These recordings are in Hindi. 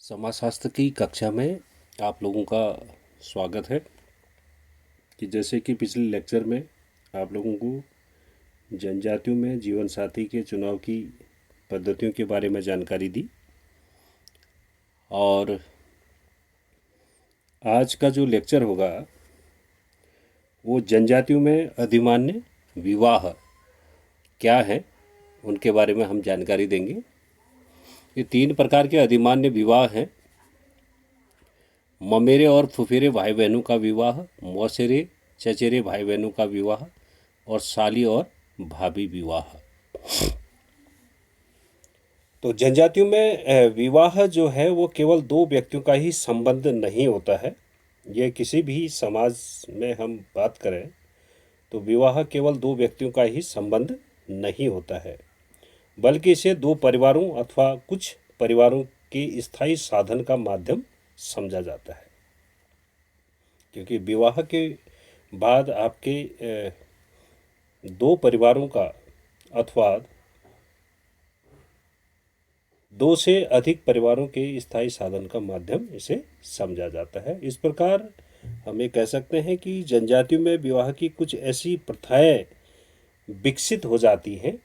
समाजशास्त्र की कक्षा में आप लोगों का स्वागत है। कि जैसे कि पिछले लेक्चर में आप लोगों को जनजातियों में जीवन साथी के चुनाव की पद्धतियों के बारे में जानकारी दी, और आज का जो लेक्चर होगा वो जनजातियों में अधिमान्य विवाह क्या है उनके बारे में हम जानकारी देंगे। ये 3 प्रकार के अधिमान्य विवाह हैं: ममेरे और फुफेरे भाई बहनों का विवाह, मौसेरे चचेरे भाई बहनों का विवाह, और साली और भाभी विवाह। तो जनजातियों में विवाह जो है वो केवल 2 व्यक्तियों का ही संबंध नहीं होता है। ये किसी भी समाज में हम बात करें तो विवाह केवल 2 व्यक्तियों का ही संबंध नहीं होता है, बल्कि इसे 2 परिवारों अथवा कुछ परिवारों के स्थायी साधन का माध्यम समझा जाता है। क्योंकि विवाह के बाद आपके 2 परिवारों का अथवा 2 से अधिक परिवारों के स्थायी साधन का माध्यम इसे समझा जाता है। इस प्रकार हम ये कह सकते हैं कि जनजातियों में विवाह की कुछ ऐसी प्रथाएं विकसित हो जाती हैं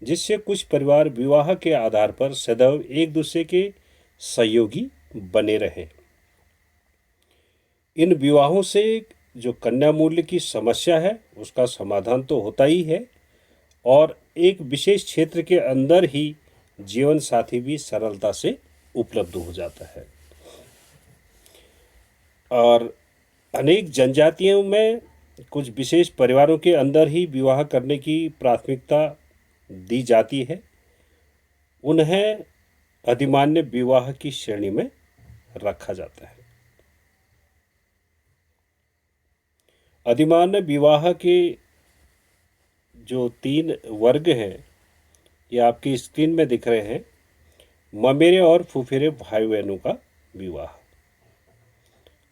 जिससे कुछ परिवार विवाह के आधार पर सदैव एक दूसरे के सहयोगी बने रहें। इन विवाहों से जो कन्या मूल्य की समस्या है उसका समाधान तो होता ही है, और एक विशेष क्षेत्र के अंदर ही जीवन साथी भी सरलता से उपलब्ध हो जाता है। और अनेक जनजातियों में कुछ विशेष परिवारों के अंदर ही विवाह करने की प्राथमिकता दी जाती है। उन्हें अधिमान्य विवाह की श्रेणी में रखा जाता है। अधिमान्य विवाह के जो 3 वर्ग हैं ये आपकी स्क्रीन में दिख रहे हैं। ममेरे और फुफेरे भाई बहनों का विवाह,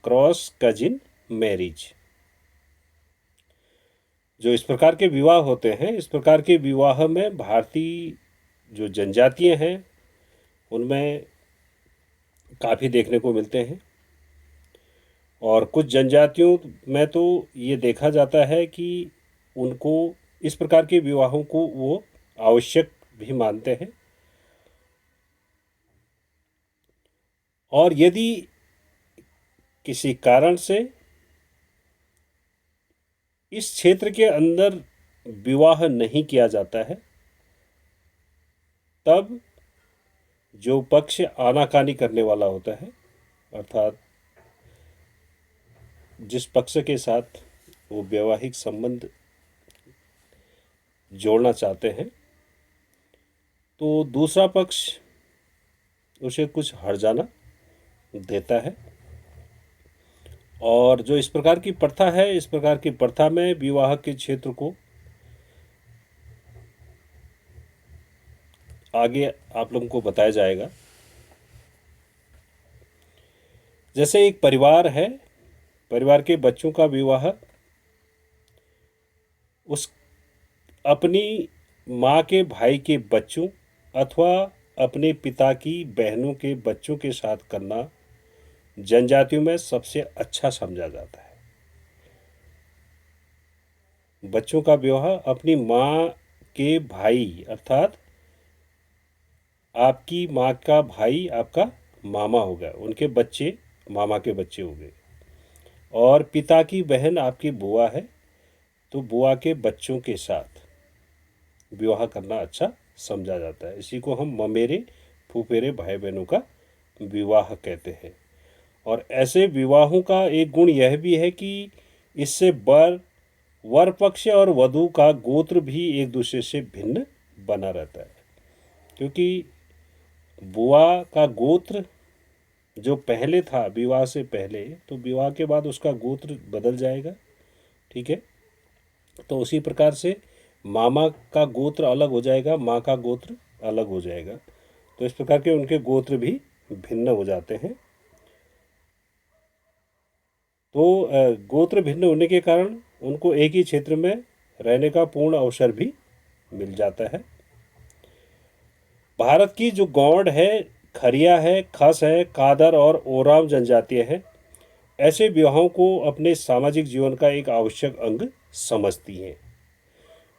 क्रॉस कजिन मैरिज। जो इस प्रकार के विवाह होते हैं, इस प्रकार के विवाह में भारतीय जो जनजातियां हैं उनमें काफ़ी देखने को मिलते हैं, और कुछ जनजातियों में तो ये देखा जाता है कि उनको इस प्रकार के विवाहों को वो आवश्यक भी मानते हैं। और यदि किसी कारण से इस क्षेत्र के अंदर विवाह नहीं किया जाता है तब जो पक्ष आनाकानी करने वाला होता है, अर्थात जिस पक्ष के साथ वो वैवाहिक संबंध जोड़ना चाहते हैं, तो दूसरा पक्ष उसे कुछ हर्जाना देता है। और जो इस प्रकार की प्रथा है, इस प्रकार की प्रथा में विवाह के क्षेत्र को आगे आप लोगों को बताया जाएगा। जैसे एक परिवार है, परिवार के बच्चों का विवाह उस अपनी माँ के भाई के बच्चों अथवा अपने पिता की बहनों के बच्चों के साथ करना जनजातियों में सबसे अच्छा समझा जाता है। बच्चों का विवाह अपनी माँ के भाई, अर्थात आपकी माँ का भाई आपका मामा हो गया, उनके बच्चे मामा के बच्चे हो गए, और पिता की बहन आपकी बुआ है तो बुआ के बच्चों के साथ विवाह करना अच्छा समझा जाता है। इसी को हम ममेरे फुफेरे भाई बहनों का विवाह कहते हैं। और ऐसे विवाहों का एक गुण यह भी है कि इससे वर पक्ष और वधू का गोत्र भी एक दूसरे से भिन्न बना रहता है। क्योंकि बुआ का गोत्र जो पहले था विवाह से पहले, तो विवाह के बाद उसका गोत्र बदल जाएगा। ठीक है, तो उसी प्रकार से मामा का गोत्र अलग हो जाएगा, माँ का गोत्र अलग हो जाएगा। तो इस प्रकार के उनके गोत्र भी भिन्न हो जाते हैं। तो गोत्र भिन्न होने के कारण उनको एक ही क्षेत्र में रहने का पूर्ण अवसर भी मिल जाता है। भारत की जो गौड़ है खरिया है, खस है, कादर और ओराव जनजातियां हैं। ऐसे विवाहों को अपने सामाजिक जीवन का एक आवश्यक अंग समझती हैं।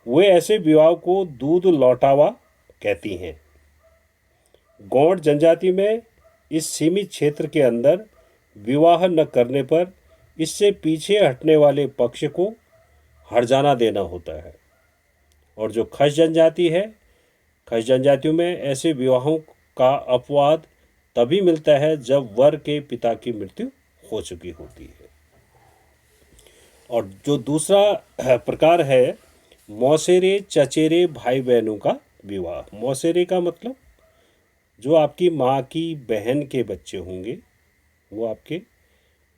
वे ऐसे विवाह को दूध लौटावा कहती हैं। गौड़ जनजाति में इस सीमित क्षेत्र के अंदर विवाह न करने पर इससे पीछे हटने वाले पक्ष को हर्जाना देना होता है। और जो खस जनजाति है, खस जनजातियों में ऐसे विवाहों का अपवाद तभी मिलता है जब वर के पिता की मृत्यु हो चुकी होती है। और जो दूसरा प्रकार है मौसेरे चचेरे भाई बहनों का विवाह। मौसेरे का मतलब जो आपकी माँ की बहन के बच्चे होंगे वो आपके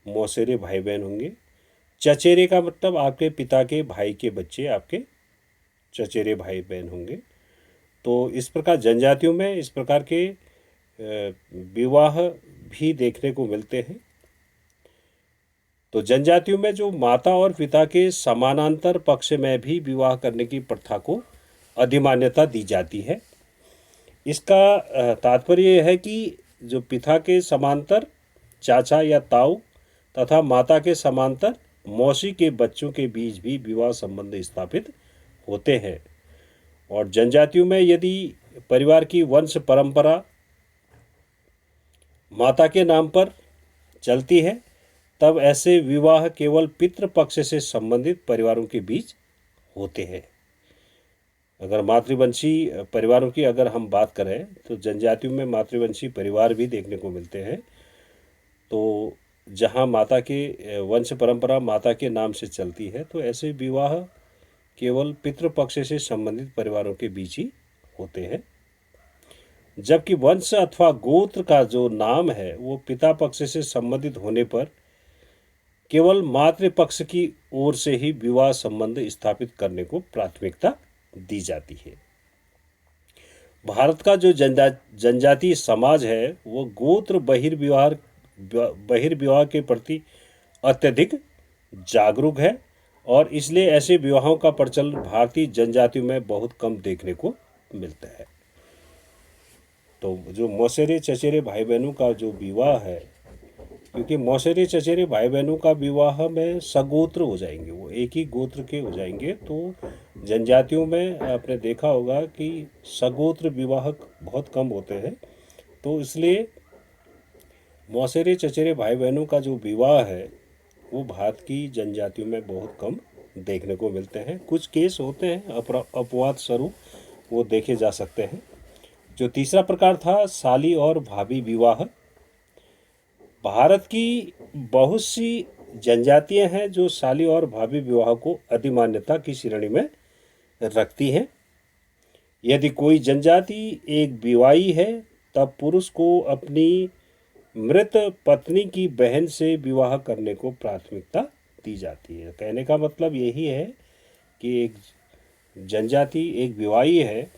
मौसेरे भाई बहन होंगे। चचेरे का मतलब आपके पिता के भाई के बच्चे आपके चचेरे भाई बहन होंगे। तो इस प्रकार जनजातियों में इस प्रकार के विवाह भी देखने को मिलते हैं। तो जनजातियों में जो माता और पिता के समानांतर पक्ष में भी विवाह करने की प्रथा को अधिमान्यता दी जाती है। इसका तात्पर्य यह है कि जो पिता के समांतर चाचा या ताऊ तथा माता के समांतर मौसी के बच्चों के बीच भी विवाह संबंध स्थापित होते हैं। और जनजातियों में यदि परिवार की वंश परंपरा माता के नाम पर चलती है तब ऐसे विवाह केवल पितृपक्ष से संबंधित परिवारों के बीच होते हैं। अगर मातृवंशी परिवारों की अगर हम बात करें तो जनजातियों में मातृवंशी परिवार भी देखने को मिलते हैं। तो जहाँ माता के वंश परंपरा माता के नाम से चलती है तो ऐसे विवाह केवल पितृपक्ष से संबंधित परिवारों के बीच ही होते हैं। जबकि वंश अथवा गोत्र का जो नाम है वो पिता पक्ष से संबंधित होने पर केवल मातृपक्ष की ओर से ही विवाह संबंध स्थापित करने को प्राथमिकता दी जाती है। भारत का जो जनजातीय समाज है वो गोत्र बहिर्विवाह के प्रति अत्यधिक जागरूक है और इसलिए ऐसे विवाहों का प्रचलन भारतीय जनजातियों में बहुत कम देखने को मिलता है। तो जो मौसेरे चचेरे भाई बहनों का जो विवाह है, क्योंकि मौसेरे चचेरे भाई बहनों का विवाह में सगोत्र हो जाएंगे, वो एक ही गोत्र के हो जाएंगे। तो जनजातियों में आपने देखा होगा कि सगोत्र विवाह बहुत कम होते हैं। तो इसलिए मौसेरे चचेरे भाई बहनों का जो विवाह है वो भारत की जनजातियों में बहुत कम देखने को मिलते हैं। कुछ केस होते हैं अपवाद स्वरूप, वो देखे जा सकते हैं। जो तीसरा प्रकार था साली और भाभी विवाह। भारत की बहुत सी जनजातियां हैं जो साली और भाभी विवाह को अधिमान्यता की श्रेणी में रखती हैं। यदि कोई जनजाति एक विवाही है तब पुरुष को अपनी मृत पत्नी की बहन से विवाह करने को प्राथमिकता दी जाती है। कहने का मतलब यही है कि एक जनजाति एक विवाही है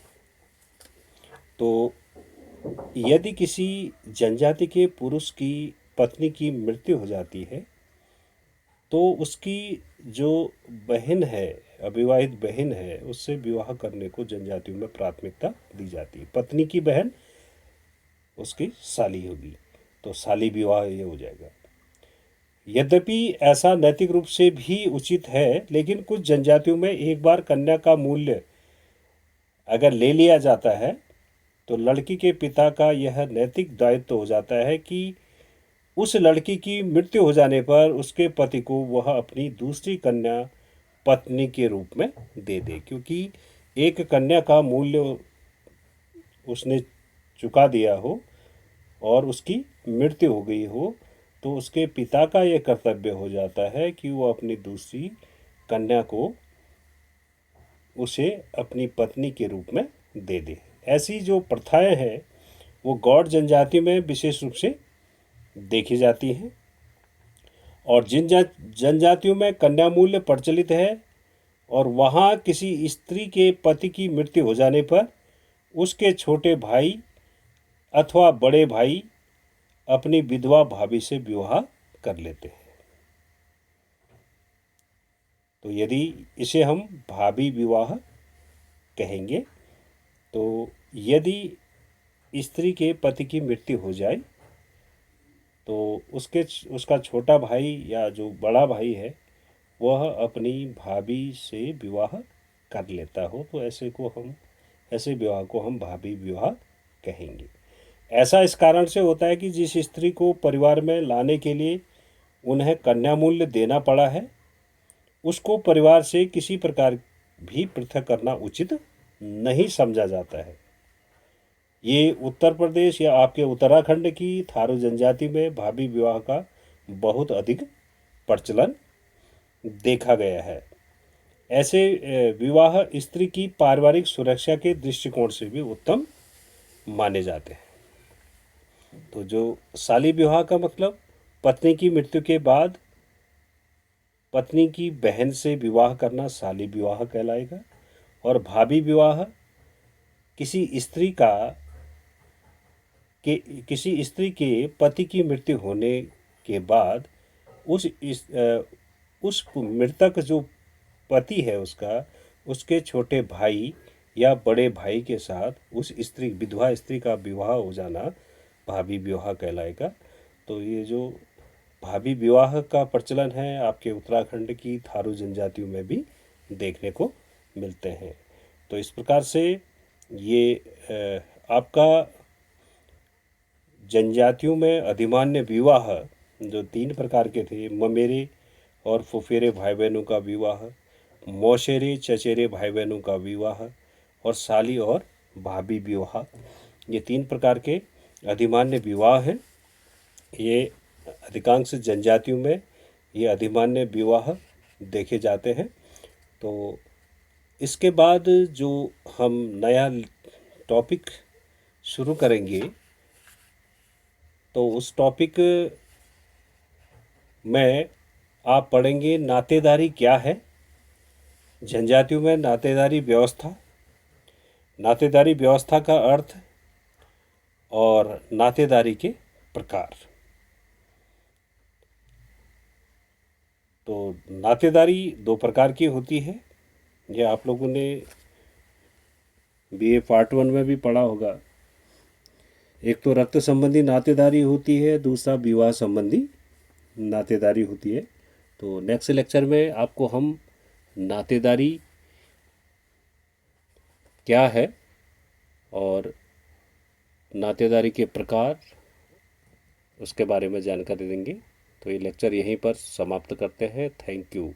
तो यदि किसी जनजाति के पुरुष की पत्नी की मृत्यु हो जाती है तो उसकी जो बहन है, अविवाहित बहन है, उससे विवाह करने को जनजातियों में प्राथमिकता दी जाती है। पत्नी की बहन उसकी साली होगी तो साली विवाह ये हो जाएगा। यद्यपि ऐसा नैतिक रूप से भी उचित है, लेकिन कुछ जनजातियों में एक बार कन्या का मूल्य अगर ले लिया जाता है तो लड़की के पिता का यह नैतिक दायित्व हो जाता है कि उस लड़की की मृत्यु हो जाने पर उसके पति को वह अपनी दूसरी कन्या पत्नी के रूप में दे दे। क्योंकि एक कन्या का मूल्य उसने चुका दिया हो और उसकी मृत्यु हो गई हो तो उसके पिता का यह कर्तव्य हो जाता है कि वो अपनी दूसरी कन्या को उसे अपनी पत्नी के रूप में दे दे। ऐसी जो प्रथाएं हैं वो गौड़ जनजाति में विशेष रूप से देखी जाती हैं। और जिन जनजातियों में कन्या मूल्य प्रचलित है और वहाँ किसी स्त्री के पति की मृत्यु हो जाने पर उसके छोटे भाई अथवा बड़े भाई अपनी विधवा भाभी से विवाह कर लेते हैं। तो यदि इसे हम भाभी विवाह कहेंगे तो यदि स्त्री के पति की मृत्यु हो जाए तो उसका छोटा भाई या जो बड़ा भाई है वह अपनी भाभी से विवाह कर लेता हो, तो ऐसे विवाह को हम भाभी विवाह कहेंगे। ऐसा इस कारण से होता है कि जिस स्त्री को परिवार में लाने के लिए उन्हें कन्या मूल्य देना पड़ा है, उसको परिवार से किसी प्रकार भी पृथक करना उचित नहीं समझा जाता है। ये उत्तर प्रदेश या आपके उत्तराखंड की थारू जनजाति में भाभी विवाह का बहुत अधिक प्रचलन देखा गया है। ऐसे विवाह स्त्री की पारिवारिक सुरक्षा के दृष्टिकोण से भी उत्तम माने जाते हैं। तो जो शाली विवाह का मतलब पत्नी की मृत्यु के बाद पत्नी की बहन से विवाह करना शाली विवाह कहलाएगा। और भाभी विवाह किसी स्त्री के पति की मृत्यु होने के बाद उस मृतक जो पति है उसके छोटे भाई या बड़े भाई के साथ उस विधवा स्त्री का विवाह हो जाना भाभी विवाह कहलाएगा। तो ये जो भाभी विवाह का प्रचलन है आपके उत्तराखंड की थारू जनजातियों में भी देखने को मिलते हैं। तो इस प्रकार से ये आपका जनजातियों में अधिमान्य विवाह जो 3 प्रकार के थे, ममेरे और फुफेरे भाई बहनों का विवाह, मौसेरे चचेरे भाई बहनों का विवाह और साली और भाभी विवाह, ये 3 प्रकार के अधिमान्य विवाह हैं। ये अधिकांश जनजातियों में ये अधिमान्य विवाह देखे जाते हैं। तो इसके बाद जो हम नया टॉपिक शुरू करेंगे तो उस टॉपिक में आप पढ़ेंगे नातेदारी क्या है, जनजातियों में नातेदारी व्यवस्था का अर्थ और नातेदारी के प्रकार। तो नातेदारी 2 प्रकार की होती है, यह आप लोगों ने बीए पार्ट 1 में भी पढ़ा होगा। एक तो रक्त संबंधी नातेदारी होती है, दूसरा विवाह संबंधी नातेदारी होती है। तो नेक्स्ट लेक्चर में आपको हम नातेदारी क्या है और नातेदारी के प्रकार उसके बारे में जानकारी देंगे। तो ये लेक्चर यहीं पर समाप्त करते हैं। Thank you.